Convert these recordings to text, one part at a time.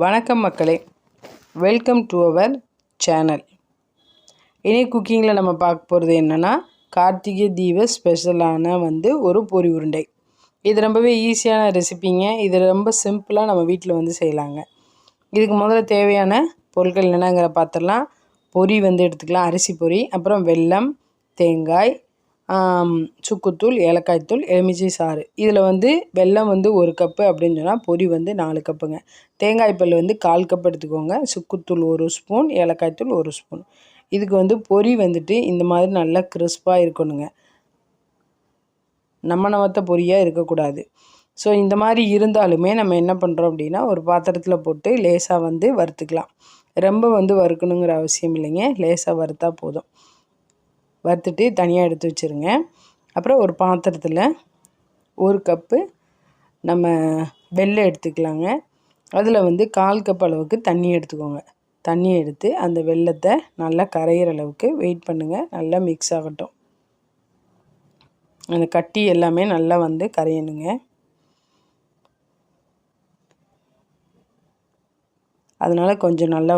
வணக்கம் மக்களே, welcome to our channel. இனி குக்கிங்கில் நம்ம பார்க்க போகிறது என்னென்னா, கார்த்திகை தீப ஸ்பெஷலான ஒரு பொரி உருண்டை. இது ரொம்பவே ஈஸியான ரெசிபிங்க. இது ரொம்ப சிம்பிளாக நம்ம வீட்டில் செய்யலாங்க. இதுக்கு முதல்ல தேவையான பொருட்கள் என்னென்னங்கிற பார்த்துடலாம். பொரி எடுத்துக்கலாம், அரிசி பொரி, அப்புறம் வெல்லம், தேங்காய், சுக்குத்தூள், ஏலக்காய்த்தூள், எலுமிச்சை சாறு. இதில் வெல்லம் 1 கப்பு அப்படின்னு சொன்னால் பொரி 4 கப்புங்க. தேங்காய் பல் 1/4 கப் எடுத்துக்கோங்க. சுக்குத்தூள் 1 ஸ்பூன், ஏலக்காய்த்தூள் 1 ஸ்பூன். இதுக்கு பொரி இந்த மாதிரி நல்லா கிறிஸ்பாக இருக்கணுங்க. நமத்த பொரியாக இருக்கக்கூடாது. ஸோ இந்த மாதிரி இருந்தாலுமே நம்ம என்ன பண்ணுறோம் அப்படின்னா, ஒரு பாத்திரத்தில் போட்டு லேசாக வறுத்துக்கலாம். ரொம்ப வறுக்கணுங்கிற அவசியம் இல்லைங்க, லேசாக வறுத்தா போதும். வறுத்துட்டு தனியாக எடுத்து வச்சுருங்க. அப்புறம் ஒரு பாத்திரத்தில் 1 கப்பு நம்ம வெல்லம் எடுத்துக்கலாங்க. அதில் 1/4 கப் அளவுக்கு தண்ணி எடுத்துக்கோங்க. தண்ணி எடுத்து அந்த வெல்லத்தை நல்லா கரையிற அளவுக்கு வெயிட் பண்ணுங்கள். நல்லா மிக்ஸ் ஆகட்டும். அந்த கட்டி எல்லாமே நல்லா கரையணுங்க. அதனால் கொஞ்சம் நல்லா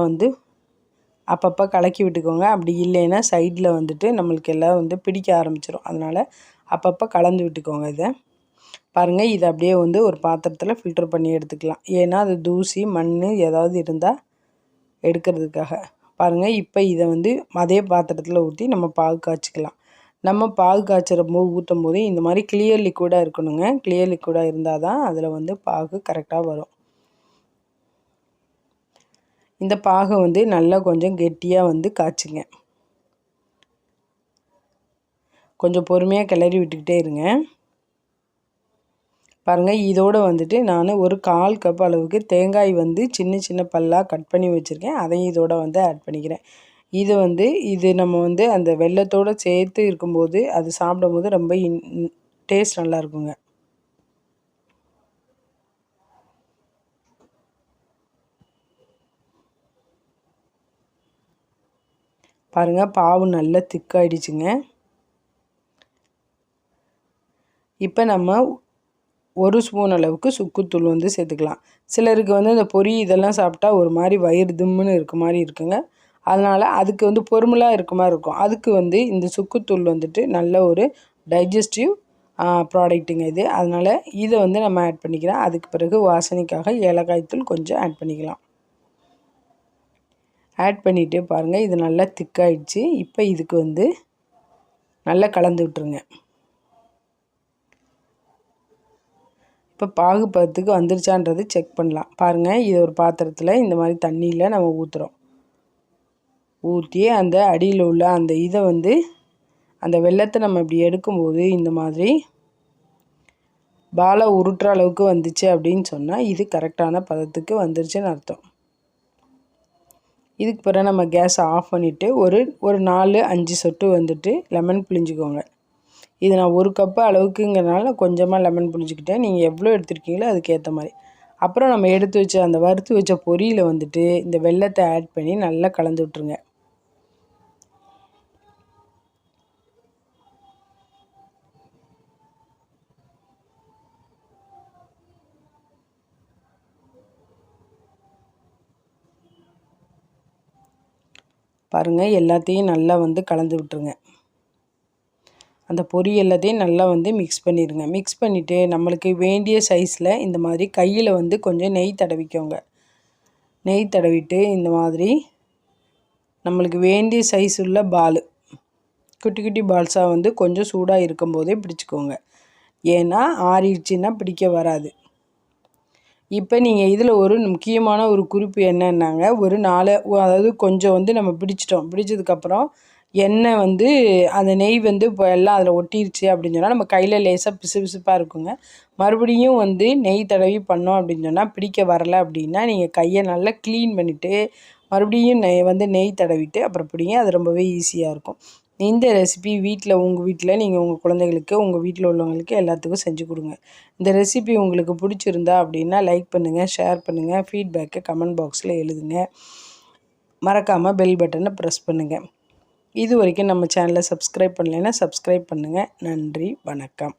அப்பப்போ கலக்கி விட்டுக்கோங்க. அப்படி இல்லைன்னா சைடில் நம்மளுக்கு எல்லாம் பிடிக்க ஆரம்பிச்சிடும். அதனால் அப்பப்போ கலந்து விட்டுக்கோங்க. இதை பாருங்கள், இதை அப்படியே ஒரு பாத்திரத்தில் ஃபில்டர் பண்ணி எடுத்துக்கலாம். ஏன்னா அது தூசி மண் ஏதாவது இருந்தால் எடுக்கிறதுக்காக. பாருங்கள், இப்போ இதை அதே பாத்திரத்தில் ஊற்றி நம்ம பாகு காய்ச்சிக்கலாம். நம்ம பாகு காய்ச்சிறப்போ ஊற்றும் போது இந்த மாதிரி கிளியர் லிக்விடாக இருக்கணுங்க. கிளியர் லிக்விடாக இருந்தால் தான் அதில் பாகு கரெக்டாக வரும். இந்த பாகை நல்லா கொஞ்சம் கெட்டியாக காய்ச்சுங்க. கொஞ்சம் பொறுமையாக கிளறி விட்டுக்கிட்டே இருங்க. பாருங்கள், இதோடு நான் ஒரு 1/4 கப் அளவுக்கு தேங்காய் சின்ன சின்ன பல்லாக கட் பண்ணி வச்சுருக்கேன். அதையும் இதோடு ஆட் பண்ணிக்கிறேன். இது இது நம்ம அந்த வெல்லத்தோடு சேர்த்து இருக்கும்போது அது சாப்பிடும்போது ரொம்ப டேஸ்ட் நல்லாயிருக்குங்க. பாருங்கள், பாவு நல்லா திக்காயிடுச்சுங்க. இப்போ நம்ம 1 ஸ்பூன் அளவுக்கு சுக்குத்தூள் சேர்த்துக்கலாம். சிலருக்கு அந்த பொரி இதெல்லாம் சாப்பிட்டா ஒரு மாதிரி வயிறு தும்முன்னு இருக்க மாதிரி இருக்குங்க. அதனால் அதுக்கு பொறுமலாக இருக்க மாதிரி இருக்கும். அதுக்கு இந்த சுக்குத்தூள் நல்ல ஒரு டைஜஸ்டிவ் ப்ராடக்ட்டுங்க இது. அதனால் இதை நம்ம ஆட் பண்ணிக்கலாம். அதுக்கு பிறகு வாசனைக்காக ஏலக்காய்த்தூள் கொஞ்சம் ஆட் பண்ணிக்கலாம். ஆட் பண்ணிவிட்டு பாருங்கள், இது நல்லா திக்காயிடுச்சு. இப்போ இதுக்கு நல்லா கலந்து விட்டுருங்க. இப்போ பாகு பதத்துக்கு வந்துருச்சான்றது செக் பண்ணலாம். பாருங்கள், இது ஒரு பாத்திரத்தில் இந்த மாதிரி தண்ணியில் நம்ம ஊற்றுறோம். ஊற்றி அந்த அடியில் உள்ள அந்த இதை அந்த வெல்லத்தை நம்ம இப்படி எடுக்கும்போது இந்த மாதிரி பாலை உருட்டுற அளவுக்கு வந்துச்சு அப்படின்னு சொன்னால் இது கரெக்டான பதத்துக்கு வந்துருச்சுன்னு அர்த்தம். இதுக்கு பிறகு நம்ம கேஸை ஆஃப் பண்ணிவிட்டு ஒரு 4-5 சொட்டு லெமன் புழிஞ்சிக்கோங்க. இது நான் 1 கப்பு அளவுக்குங்கிறனால கொஞ்சமாக லெமன் புழிஞ்சிக்கிட்டேன். நீங்கள் எவ்வளோ எடுத்துருக்கீங்களோ அதுக்கேற்ற மாதிரி. அப்புறம் நம்ம எடுத்து வச்ச அந்த வறுத்து வச்ச பொரியில் இந்த வெல்லத்தை ஆட் பண்ணி நல்லா கலந்து விட்ருங்க. பாருங்கள், எல்லாத்தையும் நல்லா கலந்து விட்டுருங்க. அந்த பொரி எல்லாத்தையும் நல்லா மிக்ஸ் பண்ணிடுங்க. மிக்ஸ் பண்ணிவிட்டு நம்மளுக்கு வேண்டிய சைஸில் இந்த மாதிரி கையில் கொஞ்சம் நெய் தடவிக்கோங்க. நெய் தடவிட்டு இந்த மாதிரி நம்மளுக்கு வேண்டிய சைஸ் உள்ள பால், குட்டி குட்டி பால்ஸாக கொஞ்சம் சூடாக இருக்கும்போதே பிடிச்சிக்கோங்க. ஏன்னா ஆறிடுச்சின்னா பிடிக்க வராது. இப்போ நீங்கள் இதில் ஒரு முக்கியமான ஒரு குறிப்பு என்னன்னாங்க, ஒரு 4 அதாவது கொஞ்சம் நம்ம பிடிச்சிட்டோம். பிடிச்சதுக்கப்புறம் எண்ணெய் அந்த நெய் இப்போ எல்லாம் அதில் ஒட்டிருச்சு அப்படின்னு சொன்னால் நம்ம கையில் லேசாக பிசு பிசுப்பாக இருக்குங்க. மறுபடியும் நெய் தடவி பண்ணோம் அப்படின்னு சொன்னால் பிடிக்க வரலை அப்படின்னா நீங்கள் கையை நல்லா க்ளீன் பண்ணிவிட்டு மறுபடியும் நெய் தடவிட்டு அப்புறம் பிடிங்க. அது ரொம்பவே ஈஸியாக இருக்கும். இந்த ரெசிபி உங்கள் வீட்டில் நீங்கள் உங்கள் குழந்தைகளுக்கு, உங்கள் வீட்டில் உள்ளவங்களுக்கு எல்லாத்துக்கும் செஞ்சு கொடுங்க. இந்த ரெசிபி உங்களுக்கு பிடிச்சிருந்தா அப்படின்னா லைக் பண்ணுங்கள், ஷேர் பண்ணுங்கள், ஃபீட்பேக்கை கமெண்ட் பாக்ஸில் எழுதுங்க. மறக்காமல் பெல் பட்டனை ப்ரெஸ் பண்ணுங்கள். இது வரைக்கும் நம்ம சேனலை சப்ஸ்கிரைப் பண்ணலைன்னா சப்ஸ்கிரைப் பண்ணுங்கள். நன்றி, வணக்கம்.